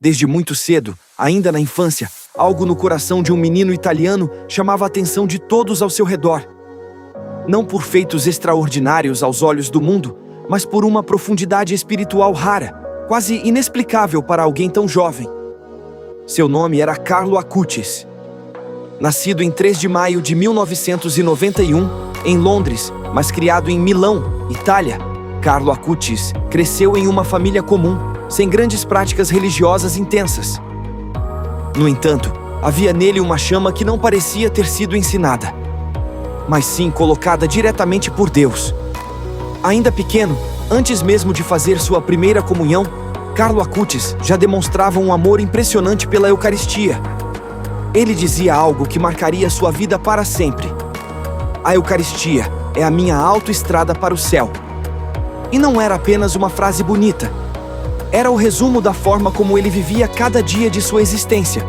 Desde muito cedo, ainda na infância, algo no coração de um menino italiano chamava a atenção de todos ao seu redor. Não por feitos extraordinários aos olhos do mundo, mas por uma profundidade espiritual rara, quase inexplicável para alguém tão jovem. Seu nome era Carlo Acutis. Nascido em 3 de maio de 1991, em Londres, mas criado em Milão, Itália, Carlo Acutis cresceu em uma família comum, sem grandes práticas religiosas intensas. No entanto, havia nele uma chama que não parecia ter sido ensinada, mas sim colocada diretamente por Deus. Ainda pequeno, antes mesmo de fazer sua primeira comunhão, Carlo Acutis já demonstrava um amor impressionante pela Eucaristia. Ele dizia algo que marcaria sua vida para sempre: "A Eucaristia é a minha autoestrada para o céu." E não era apenas uma frase bonita. Era o resumo da forma como ele vivia cada dia de sua existência.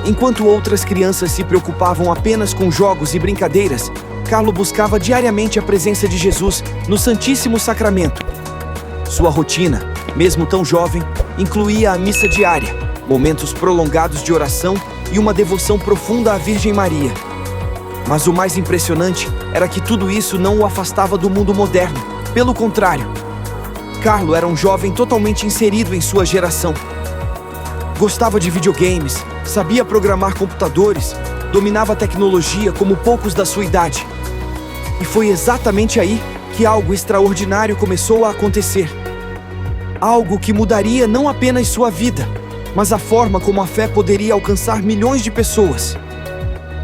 Enquanto outras crianças se preocupavam apenas com jogos e brincadeiras, Carlo buscava diariamente a presença de Jesus no Santíssimo Sacramento. Sua rotina, mesmo tão jovem, incluía a missa diária, momentos prolongados de oração e uma devoção profunda à Virgem Maria. Mas o mais impressionante era que tudo isso não o afastava do mundo moderno. Pelo contrário, Carlo era um jovem totalmente inserido em sua geração. Gostava de videogames, sabia programar computadores, dominava a tecnologia como poucos da sua idade. E foi exatamente aí que algo extraordinário começou a acontecer. Algo que mudaria não apenas sua vida, mas a forma como a fé poderia alcançar milhões de pessoas.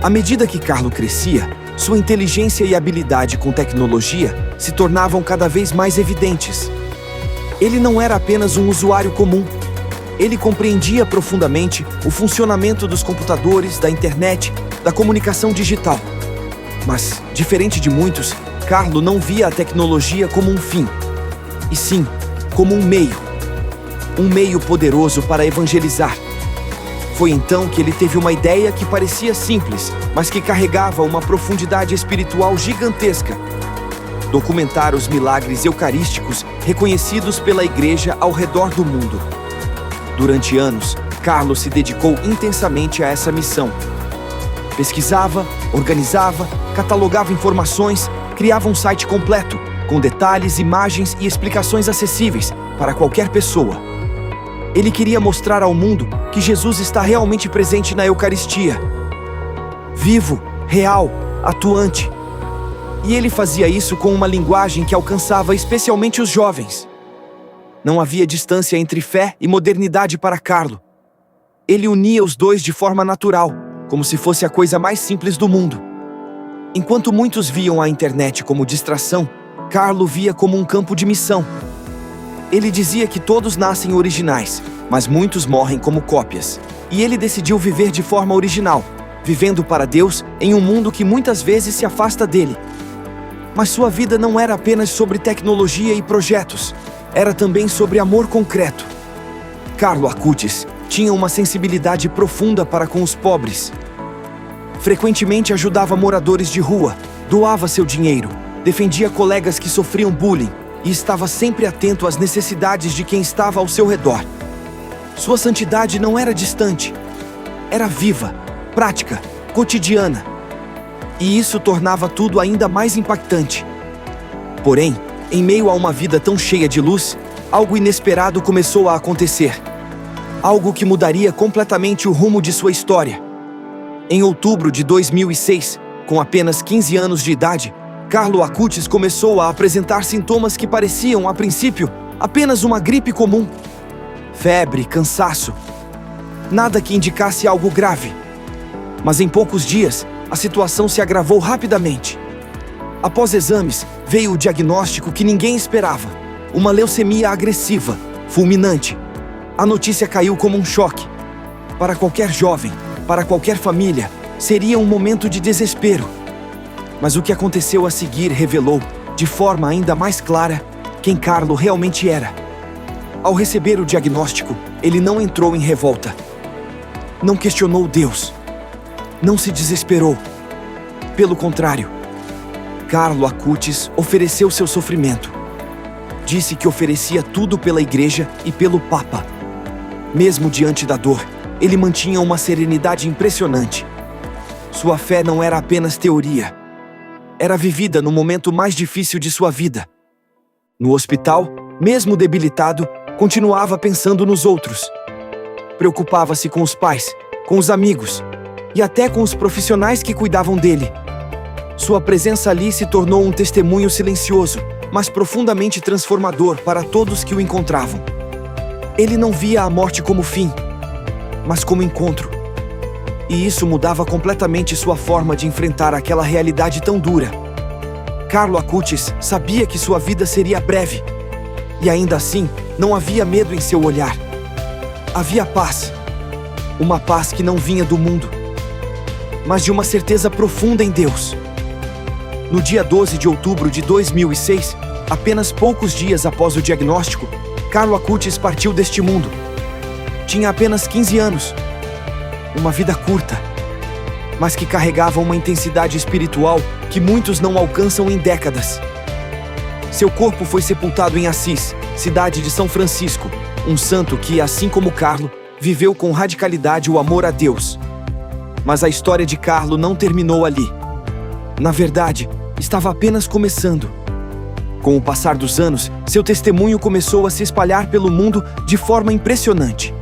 À medida que Carlo crescia, sua inteligência e habilidade com tecnologia se tornavam cada vez mais evidentes. Ele não era apenas um usuário comum. Ele compreendia profundamente o funcionamento dos computadores, da internet, da comunicação digital. Mas, diferente de muitos, Carlo não via a tecnologia como um fim, e sim como um meio poderoso para evangelizar. Foi então que ele teve uma ideia que parecia simples, mas que carregava uma profundidade espiritual gigantesca: documentar os milagres eucarísticos reconhecidos pela Igreja ao redor do mundo. Durante anos, Carlo se dedicou intensamente a essa missão. Pesquisava, organizava, catalogava informações, criava um site completo, com detalhes, imagens e explicações acessíveis para qualquer pessoa. Ele queria mostrar ao mundo que Jesus está realmente presente na Eucaristia. Vivo, real, atuante. E ele fazia isso com uma linguagem que alcançava especialmente os jovens. Não havia distância entre fé e modernidade para Carlo. Ele unia os dois de forma natural, como se fosse a coisa mais simples do mundo. Enquanto muitos viam a internet como distração, Carlo via como um campo de missão. Ele dizia que todos nascem originais, mas muitos morrem como cópias. E ele decidiu viver de forma original, vivendo para Deus em um mundo que muitas vezes se afasta dele. Mas sua vida não era apenas sobre tecnologia e projetos. Era também sobre amor concreto. Carlo Acutis tinha uma sensibilidade profunda para com os pobres. Frequentemente ajudava moradores de rua, doava seu dinheiro, defendia colegas que sofriam bullying e estava sempre atento às necessidades de quem estava ao seu redor. Sua santidade não era distante. Era viva, prática, cotidiana. E isso tornava tudo ainda mais impactante. Porém, em meio a uma vida tão cheia de luz, algo inesperado começou a acontecer. Algo que mudaria completamente o rumo de sua história. Em outubro de 2006, com apenas 15 anos de idade, Carlo Acutis começou a apresentar sintomas que pareciam, a princípio, apenas uma gripe comum. Febre, cansaço. Nada que indicasse algo grave. Mas em poucos dias, a situação se agravou rapidamente. Após exames, veio o diagnóstico que ninguém esperava: uma leucemia agressiva, fulminante. A notícia caiu como um choque. Para qualquer jovem, para qualquer família, seria um momento de desespero. Mas o que aconteceu a seguir revelou, de forma ainda mais clara, quem Carlo realmente era. Ao receber o diagnóstico, ele não entrou em revolta. Não questionou Deus. Não se desesperou. Pelo contrário, Carlo Acutis ofereceu seu sofrimento. Disse que oferecia tudo pela Igreja e pelo Papa. Mesmo diante da dor, ele mantinha uma serenidade impressionante. Sua fé não era apenas teoria. Era vivida no momento mais difícil de sua vida. No hospital, mesmo debilitado, continuava pensando nos outros. Preocupava-se com os pais, com os amigos e até com os profissionais que cuidavam dele. Sua presença ali se tornou um testemunho silencioso, mas profundamente transformador para todos que o encontravam. Ele não via a morte como fim, mas como encontro. E isso mudava completamente sua forma de enfrentar aquela realidade tão dura. Carlo Acutis sabia que sua vida seria breve. E ainda assim, não havia medo em seu olhar. Havia paz. Uma paz que não vinha do mundo, mas de uma certeza profunda em Deus. No dia 12 de outubro de 2006, apenas poucos dias após o diagnóstico, Carlo Acutis partiu deste mundo. Tinha apenas 15 anos. Uma vida curta, mas que carregava uma intensidade espiritual que muitos não alcançam em décadas. Seu corpo foi sepultado em Assis, cidade de São Francisco, um santo que, assim como Carlo, viveu com radicalidade o amor a Deus. Mas a história de Carlo não terminou ali. Na verdade, estava apenas começando. Com o passar dos anos, seu testemunho começou a se espalhar pelo mundo de forma impressionante.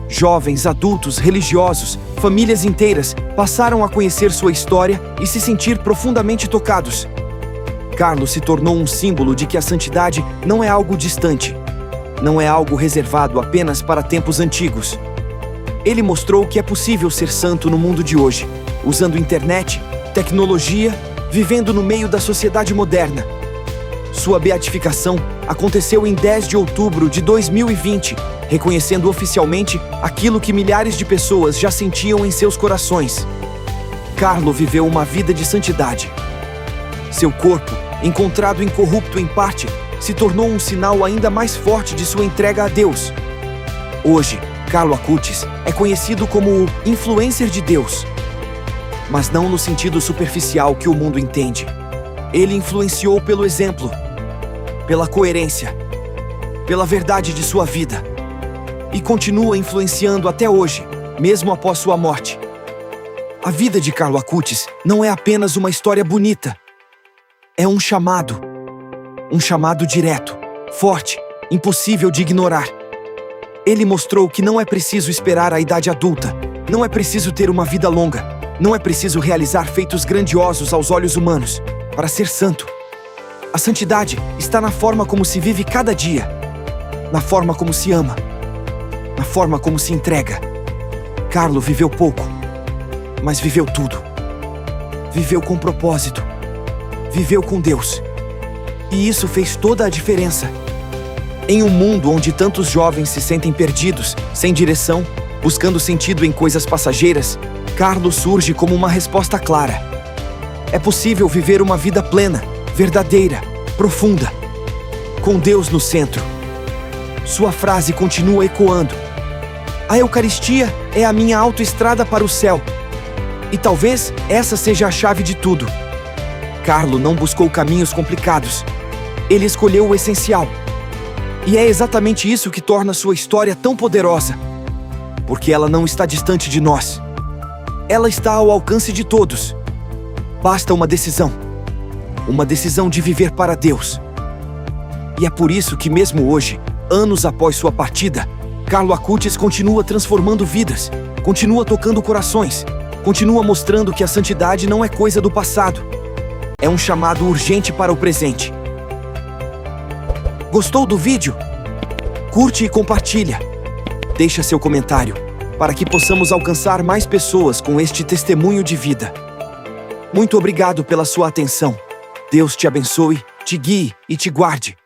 Jovens, adultos, religiosos, famílias inteiras passaram a conhecer sua história e se sentir profundamente tocados. Carlo se tornou um símbolo de que a santidade não é algo distante, não é algo reservado apenas para tempos antigos. Ele mostrou que é possível ser santo no mundo de hoje, usando internet, tecnologia, vivendo no meio da sociedade moderna. Sua beatificação aconteceu em 10 de outubro de 2020, reconhecendo oficialmente aquilo que milhares de pessoas já sentiam em seus corações. Carlo viveu uma vida de santidade. Seu corpo, encontrado incorrupto em parte, se tornou um sinal ainda mais forte de sua entrega a Deus. Hoje, Carlo Acutis é conhecido como o influencer de Deus, mas não no sentido superficial que o mundo entende. Ele influenciou pelo exemplo, pela coerência, pela verdade de sua vida. E continua influenciando até hoje, mesmo após sua morte. A vida de Carlo Acutis não é apenas uma história bonita. É um chamado direto, forte, impossível de ignorar. Ele mostrou que não é preciso esperar a idade adulta, não é preciso ter uma vida longa, não é preciso realizar feitos grandiosos aos olhos humanos para ser santo. A santidade está na forma como se vive cada dia, na forma como se ama, na forma como se entrega. Carlo viveu pouco, mas viveu tudo. Viveu com propósito, viveu com Deus. E isso fez toda a diferença. Em um mundo onde tantos jovens se sentem perdidos, sem direção, buscando sentido em coisas passageiras, Carlo surge como uma resposta clara. É possível viver uma vida plena, verdadeira, profunda, com Deus no centro. Sua frase continua ecoando: a Eucaristia é a minha autoestrada para o céu. E talvez essa seja a chave de tudo. Carlo não buscou caminhos complicados. Ele escolheu o essencial. E é exatamente isso que torna sua história tão poderosa. Porque ela não está distante de nós. Ela está ao alcance de todos. Basta uma decisão. Uma decisão de viver para Deus. E é por isso que mesmo hoje, anos após sua partida, Carlo Acutis continua transformando vidas, continua tocando corações, continua mostrando que a santidade não é coisa do passado. É um chamado urgente para o presente. Gostou do vídeo? Curte e compartilha. Deixa seu comentário, para que possamos alcançar mais pessoas com este testemunho de vida. Muito obrigado pela sua atenção. Deus te abençoe, te guie e te guarde.